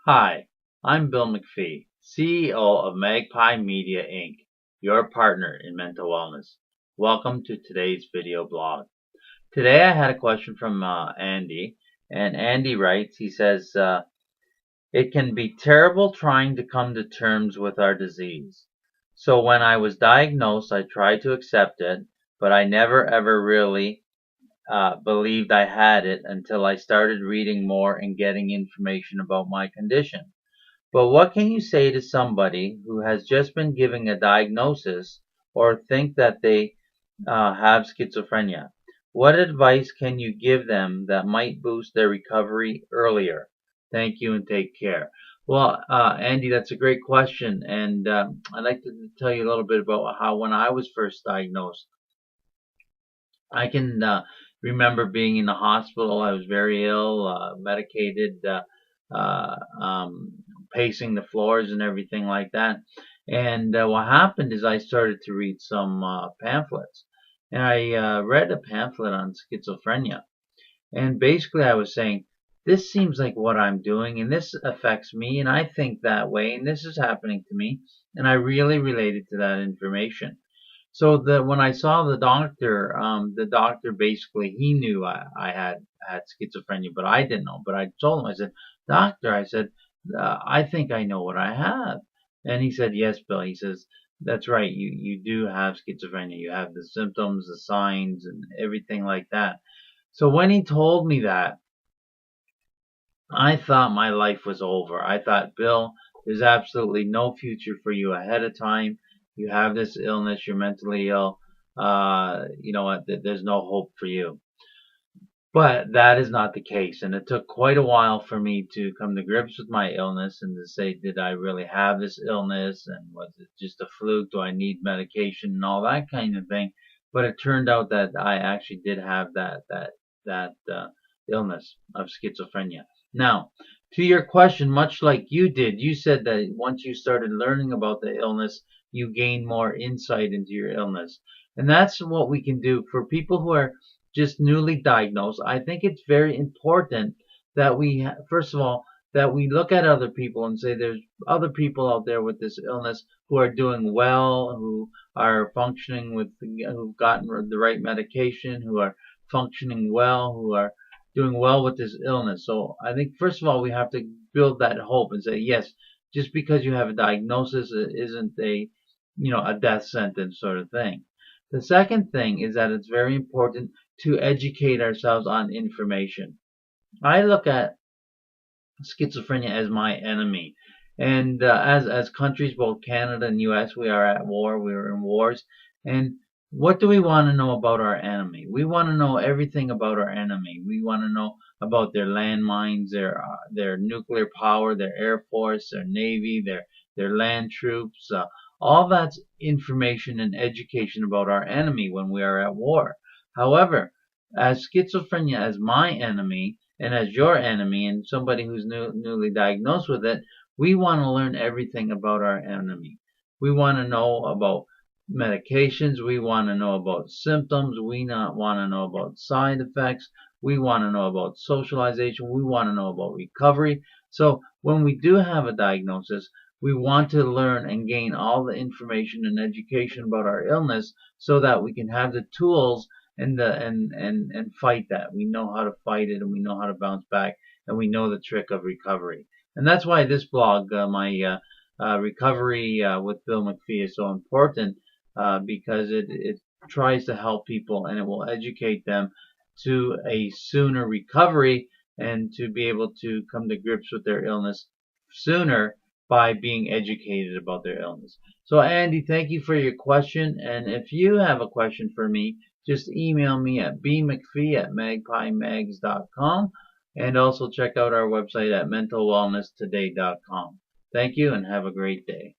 Hi, I'm Bill MacPhee, CEO of MacPhee Media Inc., your partner in mental wellness. Welcome to today's video blog. Today I had a question from Andy, and Andy writes, he says, it can be terrible trying to come to terms with our disease. So when I was diagnosed, I tried to accept it, but I never ever really believed I had it until I started reading more and getting information about my condition. But what can you say to somebody who has just been given a diagnosis or think that they have schizophrenia? What advice can you give them that might boost their recovery earlier? Thank you and take care. Well, Andy, that's a great question. And I'd like to tell you a little bit about how when I was first diagnosed, I can remember being in the hospital. I was very ill, medicated, uh, um, pacing the floors and everything like that. And what happened is I started to read some pamphlets. And I read a pamphlet on schizophrenia. And basically, I was saying, this seems like what I'm doing, and this affects me, and I think that way, and this is happening to me. And I really related to that information. So when I saw the doctor basically he knew I had schizophrenia, but I didn't know. But I told him, I said, Doctor, I said, I think I know what I have. And he said, Yes, Bill. He says, That's right. You do have schizophrenia. You have the symptoms, the signs, and everything like that. So when he told me that, I thought my life was over. I thought, Bill, there's absolutely no future for you ahead of time. You have this illness, you're mentally ill. You know what? There's no hope for you. But that is not the case. And it took quite a while for me to come to grips with my illness and to say, did I really have this illness? And was it just a fluke? Do I need medication and all that kind of thing? But it turned out that I actually did have that illness of schizophrenia. Now, to your question, much like you did, you said that once you started learning about the illness, you gained more insight into your illness. And that's what we can do for people who are just newly diagnosed. I think it's very important that first of all, that we look at other people and say there's other people out there with this illness who are doing well, who are functioning who've gotten the right medication, who are functioning well, who are doing well with this illness. So I think first of all, we have to build that hope and say, yes, just because you have a diagnosis, it isn't a death sentence sort of thing. The second thing is that it's very important to educate ourselves on information. I look at schizophrenia as my enemy. And as countries, both Canada and U.S., we are at war. We are in wars. And what do we want to know about our enemy? We want to know everything about our enemy. We want to know about their landmines, their nuclear power, their air force, their navy, their land troops. All that's information and education about our enemy when we are at war. However, as schizophrenia as my enemy, and as your enemy and somebody who's newly diagnosed with it, we want to learn everything about our enemy. We want to know about medications. We want to know about symptoms. We not want to know about side effects. We want to know about socialization. We want to know about recovery. So when we do have a diagnosis, we want to learn and gain all the information and education about our illness so that we can have the tools and fight that. We know how to fight it, and we know how to bounce back, and we know the trick of recovery. And that's why this blog, my recovery with Bill MacPhee, is so important because it tries to help people and it will educate them to a sooner recovery and to be able to come to grips with their illness sooner by being educated about their illness. So Andy, thank you for your question. And if you have a question for me, just email me at bmcphee@magpiemags.com and also check out our website at mentalwellnesstoday.com. Thank you and have a great day.